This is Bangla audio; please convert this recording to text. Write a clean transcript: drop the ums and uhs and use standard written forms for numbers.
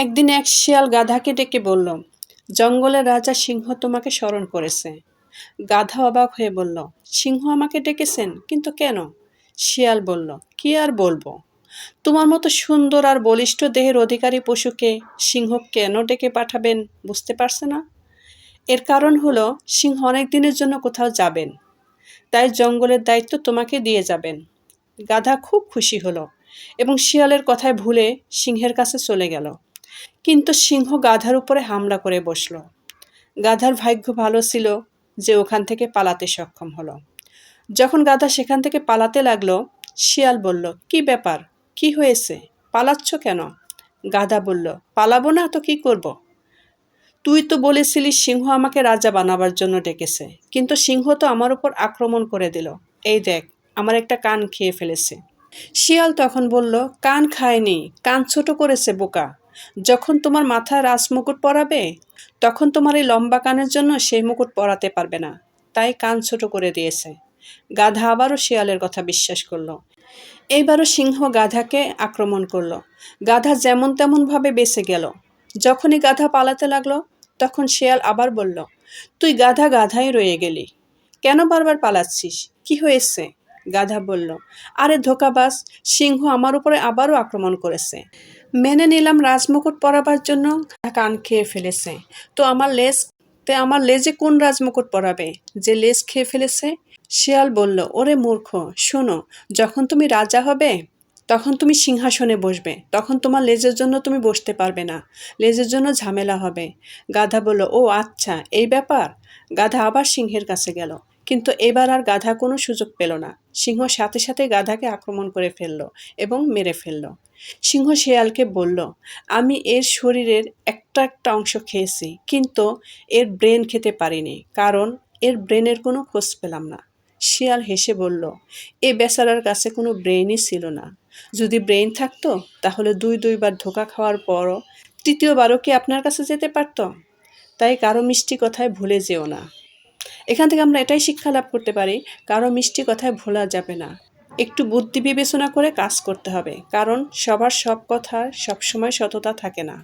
একদিন এক শিয়াল গাধাকে ডেকে বলল, জঙ্গলের রাজা সিংহ তোমাকে স্মরণ করেছে। গাধা অবাক হয়ে বলল, সিংহ আমাকে ডেকেছেন, কিন্তু কেন? শিয়াল বলল, কি আর বলবো, তোমার মতো সুন্দর আর বলিষ্ঠ দেহের অধিকারী পশুকে সিংহ কেন ডেকে পাঠাবেন বুঝতে পারছে না? এর কারণ হলো, সিংহ অনেক দিনের জন্য কোথাও যাবেন, তাই জঙ্গলের দায়িত্ব তোমাকে দিয়ে যাবেন। গাধা খুব খুশি হলো এবং শিয়ালের কথায় ভুলে সিংহের কাছে চলে গেল। কিন্তু সিংহ গাধার উপরে হামলা করে বসল। গাধার ভাগ্য ভালো ছিল যে ওখান থেকে পালাতে সক্ষম হলো। যখন গাধা সেখান থেকে পালাতে লাগলো, শিয়াল বলল, কি ব্যাপার, কি হয়েছে, পালাচ্ছ কেন? গাধা বলল, পালাবো না তো কি করব? তুই তো বলেছিলি সিংহ আমাকে রাজা বানাবার জন্য ডেকেছে, কিন্তু সিংহ তো আমার উপর আক্রমণ করে দিল। এই দেখ, আমার একটা কান খেয়ে ফেলেছে। শিয়াল তখন বলল, কান খায়নি, কান ছোট করেছে বোকা। যখন তোমার মাথায় রাজমুকুট পরাবে, তখন তোমার এই লম্বা কানের জন্য সেই মুকুট পরাতে পারবে না, তাই কান ছোট করে দিয়েছে। গাধা আবারও শিয়ালের কথা বিশ্বাস করলো। এইবারও সিংহ গাধাকে আক্রমণ করলো। গাধা যেমন তেমন ভাবে বেঁচে গেল। যখনই গাধা পালাতে লাগলো, তখন শিয়াল আবার বলল, তুই গাধা গাধাই রয়ে গেলি, কেন বারবার পালাচ্ছিস, কি হয়েছে? গাধা বলল, আরে ধোঁকাবাজ, সিংহ আমার উপরে আবারও আক্রমণ করেছে। মেনে নিলাম রাজমুকুট পরাবার জন্য কান খেয়ে ফেলেছে, তো আমার লেজে কোন রাজমুকুট পরাবে যে লেজ খেয়ে ফেলেছে? শিয়াল বলল, ওরে মূর্খ, শোনো, যখন তুমি রাজা হবে তখন তুমি সিংহাসনে বসবে, তখন তোমার লেজের জন্য তুমি বসতে পারবে না, লেজের জন্য ঝামেলা হবে। গাধা বলল, ও আচ্ছা, এই ব্যাপার। গাধা আবার সিংহের কাছে গেল, কিন্তু এবার আর গাধা কোনো সুযোগ পেল না। সিংহ সাথে সাথে গাধাকে আক্রমণ করে ফেলল এবং মেরে ফেলল। সিংহ শিয়ালকে বলল, আমি এর শরীরের একটা একটা অংশ খেয়েছি, কিন্তু এর ব্রেন খেতে পারিনি, কারণ এর ব্রেনের কোনো খোঁজ পেলাম না। শিয়াল হেসে বলল, এ বেচারার কাছে কোনো ব্রেনই ছিল না। যদি ব্রেন থাকতো তাহলে দুইবার ধোঁকা খাওয়ার পরও তৃতীয়বারও কি আপনার কাছে যেতে পারতো? তাই কারো মিষ্টি কথায় ভুলে যেও না। এখান থেকে আমরা এটাই শিক্ষা লাভ করতে পারি, কারো মিষ্টি কথায় ভোলা যাবে না। একটু বুদ্ধি বিবেচনা করে কাজ করতে হবে, কারণ সবার সব কথার সবসময় সততা থাকে না।